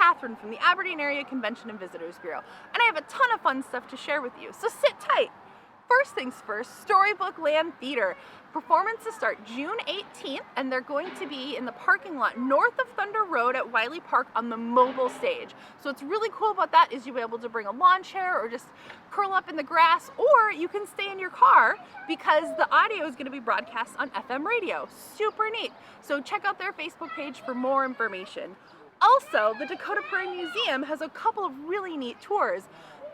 Catherine from the Aberdeen Area Convention and Visitors Bureau, and I have a ton of fun stuff to share with you, so sit tight. First things first, Storybook Land Theatre. Performances start June 18th, and they're going to be in the parking lot north of Thunder Road at Wiley Park on the mobile stage. So what's really cool about that is you'll be able to bring a lawn chair or just curl up in the grass, or you can stay in your car because the audio is going to be broadcast on FM radio. Super neat. So check out their Facebook page for more information. Also, the Dacotah Prairie Museum has a couple of really neat tours.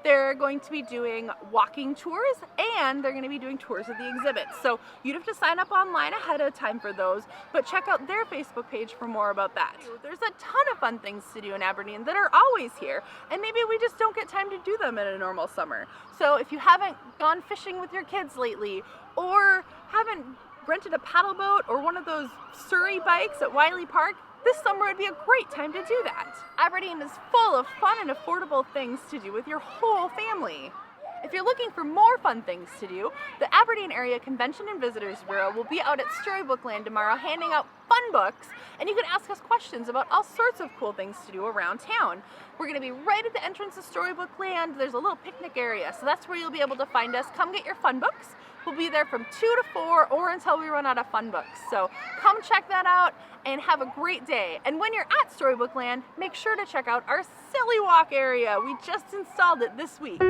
They're going to be doing walking tours, and they're going to be doing tours of the exhibits. So you'd have to sign up online ahead of time for those, but check out their Facebook page for more about that. There's a ton of fun things to do in Aberdeen that are always here, and maybe we just don't get time to do them in a normal summer. So if you haven't gone fishing with your kids lately, or haven't rented a paddle boat or one of those Surrey bikes at Wiley Park, this summer would be a great time to do that. Aberdeen is full of fun and affordable things to do with your whole family. If you're looking for more fun things to do, the Aberdeen Area Convention and Visitors Bureau will be out at Storybook Land tomorrow handing out fun books, and you can ask us questions about all sorts of cool things to do around town. We're going to be right at the entrance of Storybook Land. There's a little picnic area, so that's where you'll be able to find us. Come get your fun books. We'll be there from 2 to 4 or until we run out of fun books. So come check that out and have a great day. And when you're at Storybook Land, make sure to check out our Silly Walk area. We just installed it this week.